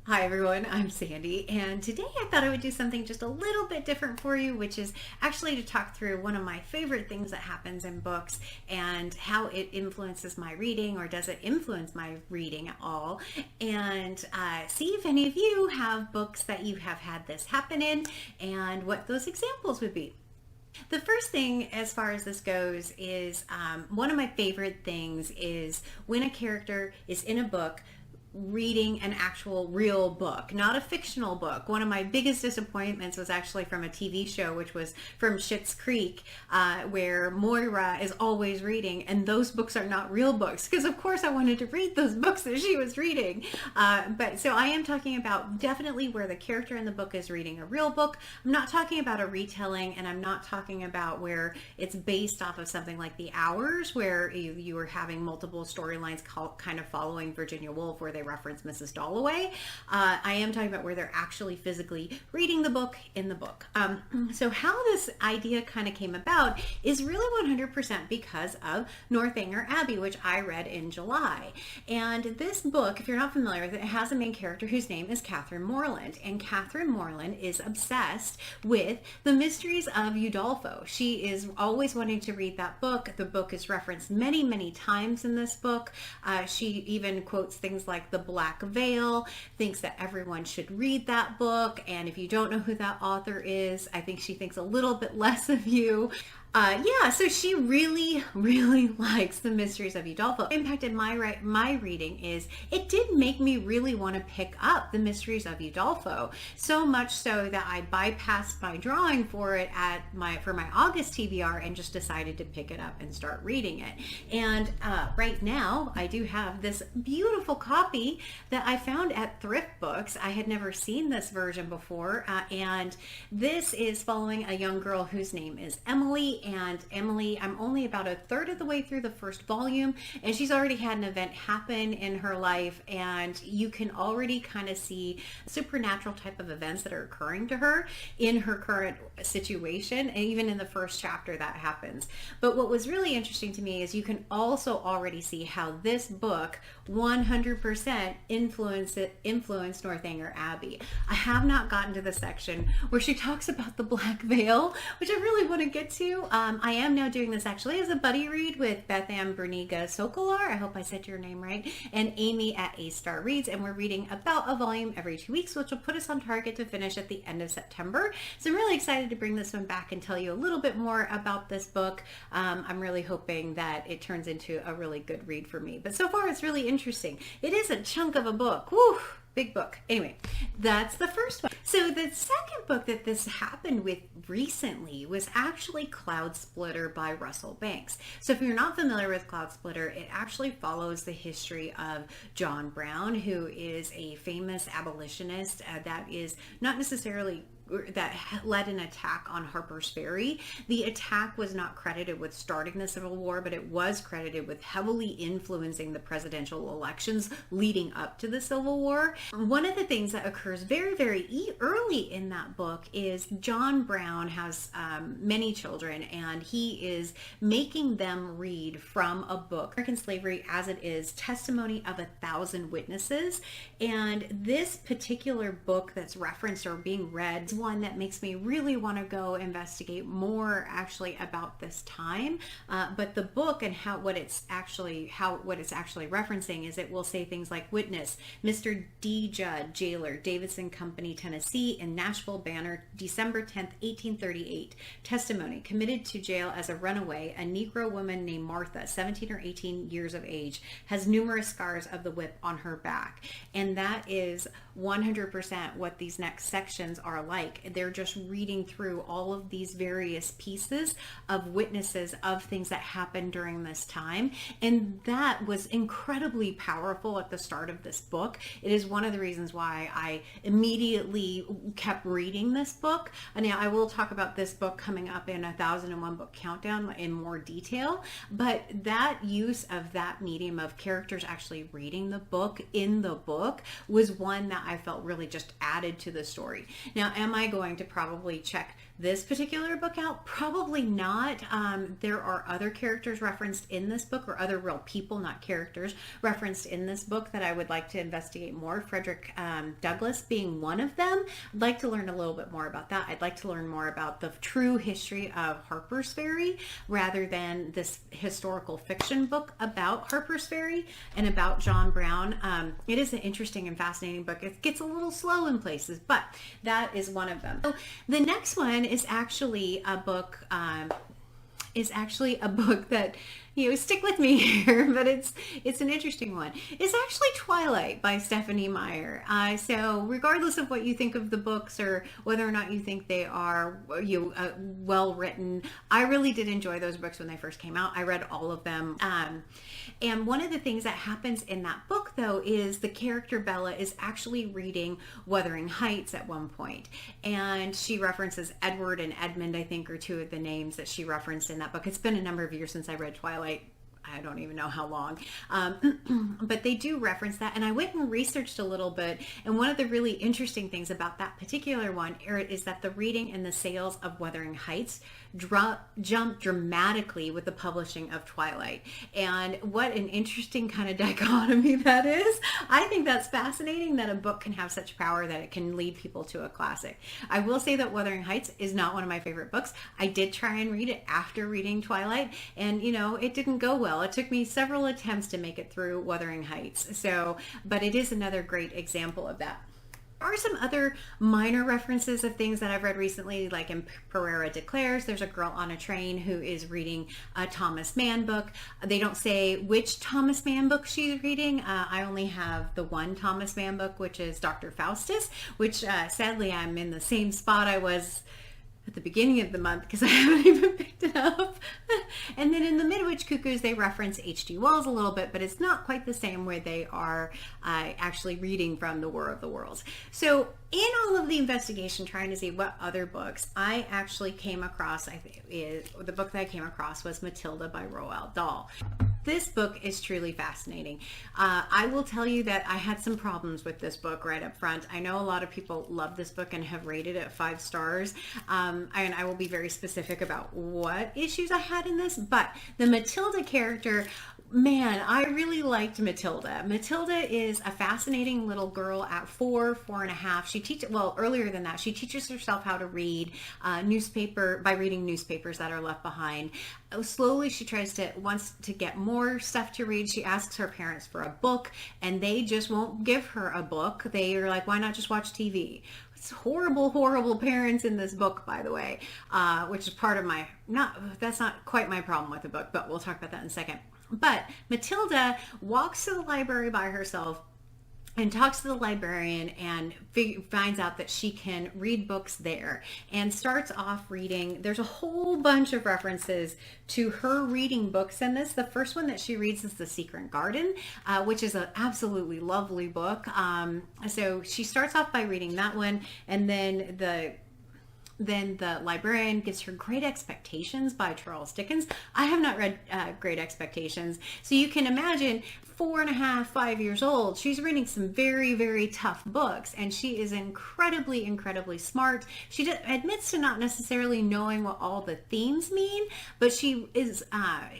Hi everyone, I'm Sandy, and today I thought I would do something just a little bit different for you, which is actually to talk through one of my favorite things that happens in books and how it influences my reading, or does it influence my reading at all, and see if any of you have books that you have had this happen in and what those examples would be. The first thing as far as this goes is one of my favorite things is when a character is in a book reading an actual real book, not a fictional book. One of my biggest disappointments was actually from a TV show, which was from Schitt's Creek, where Moira is always reading, and those books are not real books, because of course I wanted to read those books that she was reading. But so I am talking about definitely where the character in the book is reading a real book. I'm not talking about a retelling, and I'm not talking about where it's based off of something like The Hours, where you are having multiple storylines kind of following Virginia Woolf, where they reference Mrs. Dalloway. I am talking about where they're actually physically reading the book in the book. So how this idea kind of came about is really 100% because of Northanger Abbey, which I read in July. And this book, if you're not familiar with it, it has a main character whose name is Catherine Morland. And Catherine Morland is obsessed with the mysteries of Udolpho. She is always wanting to read that book. The book is referenced many, many times in this book. She even quotes things like the Black Veil, thinks that everyone should read that book, and if you don't know who that author is, I think she thinks a little bit less of you. So she really, really likes the mysteries of Udolpho. What impacted my reading is it did make me really want to pick up the mysteries of Udolpho, so much so that I bypassed my drawing for it for my August TBR and just decided to pick it up and start reading it. And right now I do have this beautiful copy that I found at Thrift Books. I had never seen this version before, and this is following a young girl whose name is Emily. And Emily, I'm only about a third of the way through the first volume, and she's already had an event happen in her life, and you can already kind of see supernatural type of events that are occurring to her in her current situation, and even in the first chapter that happens. But what was really interesting to me is you can also already see how this book 100% influenced Northanger Abbey. I have not gotten to the section where she talks about the Black Veil, which I really want to get to. I am now doing this actually as a buddy read with Beth Ann Berniga Sokolar, I hope I said your name right, and Amy at A Star Reads, and we're reading about a volume every 2 weeks, which will put us on target to finish at the end of September. So I'm really excited to bring this one back and tell you a little bit more about this book. I'm really hoping that it turns into a really good read for me. But so far it's really interesting. It is a chunk of a book. Woo! Big book. Anyway, that's the first one. So the second book that this happened with recently was actually Cloudsplitter by Russell Banks. So if you're not familiar with Cloudsplitter, it actually follows the history of John Brown, who is a famous abolitionist that is not necessarily that led an attack on Harper's Ferry. The attack was not credited with starting the Civil War, but it was credited with heavily influencing the presidential elections leading up to the Civil War. One of the things that occurs very, very early in that book is John Brown has many children, and he is making them read from a book, American Slavery as It Is, Testimony of 1,000 Witnesses. And this particular book that's referenced or being read is one that makes me really want to go investigate more actually about this time. But the book and what it's actually referencing is it will say things like witness, Mr. D. Judd, jailer, Davidson Company, Tennessee, in Nashville, Banner, December 10th, 1838. Testimony, committed to jail as a runaway, a Negro woman named Martha, 17 or 18 years of age, has numerous scars of the whip on her back. And that is 100% what these next sections are like. They're just reading through all of these various pieces of witnesses of things that happened during this time. And that was incredibly powerful at the start of this book. It is one of the reasons why I immediately kept reading this book. Now, I will talk about this book coming up in 1001 Book Countdown in more detail, but that use of that medium of characters actually reading the book in the book was one that I felt really just added to the story. Now, am I going to probably check this particular book out? Probably not. There are other characters referenced in this book, or other real people, not characters, referenced in this book that I would like to investigate more. Frederick Douglass being one of them. I'd like to learn a little bit more about that. I'd like to learn more about the true history of Harper's Ferry rather than this historical fiction book about Harper's Ferry and about John Brown. It is an interesting and fascinating book. It gets a little slow in places, but that is one of them. So the next one is actually a book that, you know, stick with me here, but it's an interesting one. It's actually Twilight by Stephanie Meyer. So regardless of what you think of the books or whether or not you think they are well written, I really did enjoy those books when they first came out. I read all of them. And one of the things that happens in that book, though, is the character Bella is actually reading Wuthering Heights at one point. And she references Edward and Edmund, I think, are two of the names that she referenced in that book. It's been a number of years since I read Twilight. I don't even know how long, but they do reference that. And I went and researched a little bit. And one of the really interesting things about that particular one is that the reading and the sales of Wuthering Heights jumped dramatically with the publishing of Twilight. And what an interesting kind of dichotomy that is. I think that's fascinating that a book can have such power that it can lead people to a classic. I will say that Wuthering Heights is not one of my favorite books. I did try and read it after reading Twilight, and you know, it didn't go well. It took me several attempts to make it through Wuthering Heights. But it is another great example of that. There are some other minor references of things that I've read recently, like in Pereira Declares, there's a girl on a train who is reading a Thomas Mann book. They don't say which Thomas Mann book she's reading. I only have the one Thomas Mann book, which is Dr. Faustus, which sadly I'm in the same spot I was at the beginning of the month because I haven't even picked it up. And then in the Midwich Cuckoos, they reference H.G. Wells a little bit, but it's not quite the same where they are actually reading from the War of the Worlds. So in all of the investigation, trying to see what other books I actually came across, the book that I came across was Matilda by Roald Dahl. This book is truly fascinating. I will tell you that I had some problems with this book right up front. I know a lot of people love this book and have rated it 5 stars. And I will be very specific about what issues I had in this, but the Matilda character, man, I really liked Matilda. Matilda is a fascinating little girl at 4.5. She teaches, well, earlier than that, she teaches herself how to read by reading newspapers that are left behind. Slowly, she wants to get more stuff to read. She asks her parents for a book, and they just won't give her a book. They are like, why not just watch TV? It's horrible, horrible parents in this book, by the way, which is part of that's not quite my problem with the book, but we'll talk about that in a second. But Matilda walks to the library by herself and talks to the librarian and finds out that she can read books there and starts off reading. There's a whole bunch of references to her reading books in this. The first one that she reads is The Secret Garden, which is an absolutely lovely book. So she starts off by reading that one, and then the librarian gives her Great Expectations by Charles Dickens. I have not read Great Expectations. So you can imagine 4.5, 5 years old, she's reading some very, very tough books, and she is incredibly, incredibly smart. She admits to not necessarily knowing what all the themes mean, but she is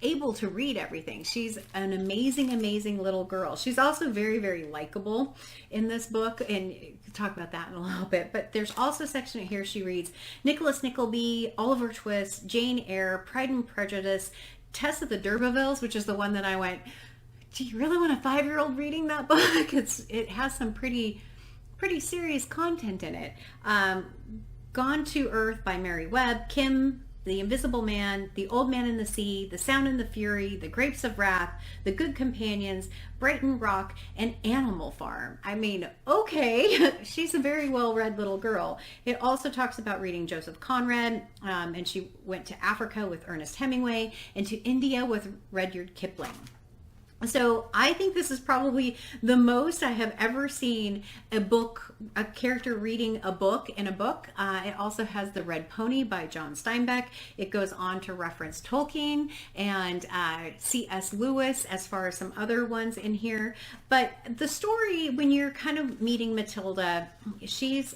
able to read everything. She's an amazing, amazing little girl. She's also very, very likable in this book, and talk about that in a little bit. But there's also a section here she reads Nicholas Nickleby, Oliver Twist, Jane Eyre, Pride and Prejudice, Tess of the D'Urbervilles, which is the one that I went, do you really want a 5-year-old reading that book? It has some pretty serious content in it. Gone to Earth by Mary Webb, Kim, The Invisible Man, The Old Man in the Sea, The Sound and the Fury, The Grapes of Wrath, The Good Companions, Brighton Rock, and Animal Farm. I mean, okay, she's a very well-read little girl. It also talks about reading Joseph Conrad, and she went to Africa with Ernest Hemingway, and to India with Rudyard Kipling. So I think this is probably the most I have ever seen a character reading a book in a book. It also has The Red Pony by John Steinbeck. It goes on to reference Tolkien and C.S. Lewis as far as some other ones in here. But the story, when you're kind of meeting Matilda, she's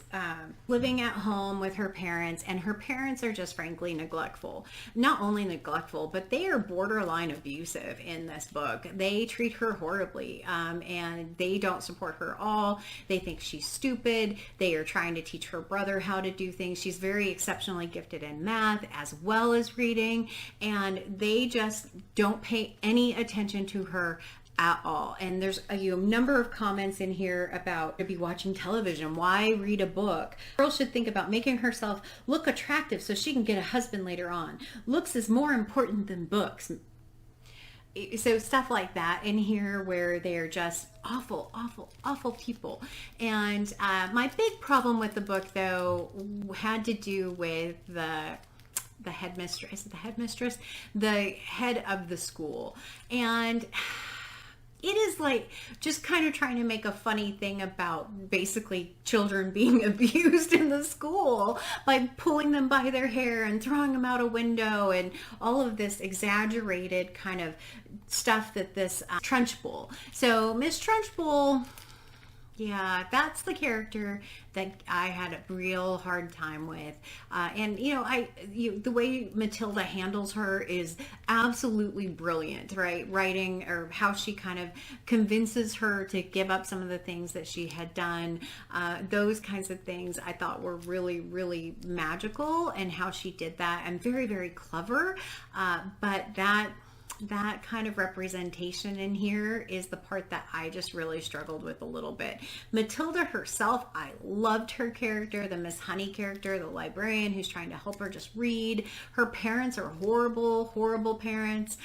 living at home with her parents, and her parents are just frankly neglectful. Not only neglectful, but they are borderline abusive in this book. They treat her horribly, and they don't support her at all. They think she's stupid. They are trying to teach her brother how to do things. She's very exceptionally gifted in math as well as reading, and they just don't pay any attention to her at all. And there's a number of comments in here about to be watching television. Why read a book? Girl should think about making herself look attractive so she can get a husband later on. Looks is more important than books. So stuff like that in here where they're just awful, awful, awful people. And my big problem with the book, though, had to do with the headmistress, the head of the school. And it is like just kind of trying to make a funny thing about basically children being abused in the school by pulling them by their hair and throwing them out a window and all of this exaggerated kind of stuff that this Trunchbull. So Miss Trunchbull, yeah, that's the character that I had a real hard time with. And the way Matilda handles her is absolutely brilliant, right? Writing, or how she kind of convinces her to give up some of the things that she had done. Those kinds of things I thought were really, really magical, and how she did that, and very, very clever. But that kind of representation in here is the part that I just really struggled with a little bit. Matilda herself, I loved her character, the Miss Honey character, the librarian who's trying to help her just read. Her parents are horrible, horrible parents.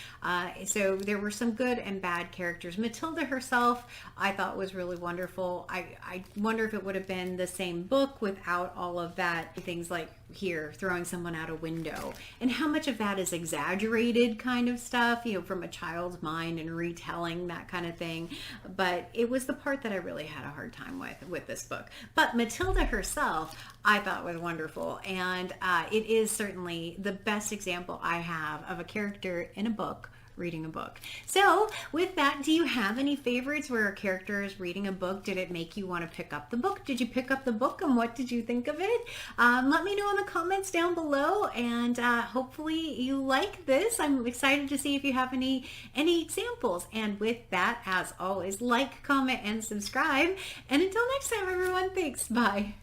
So there were some good and bad characters. Matilda herself, I thought was really wonderful. I wonder if it would have been the same book without all of that, things like here throwing someone out a window, and how much of that is exaggerated kind of stuff, from a child's mind and retelling that kind of thing. But it was the part that I really had a hard time with this book. But Matilda herself, I thought was wonderful, and it is certainly the best example I have of a character in a book reading a book. So with that, do you have any favorites where a character is reading a book? Did it make you want to pick up the book? Did you pick up the book, and what did you think of it? Let me know in the comments down below, and hopefully you like this. I'm excited to see if you have any examples. And with that, as always, like, comment, and subscribe. And until next time, everyone, thanks. Bye.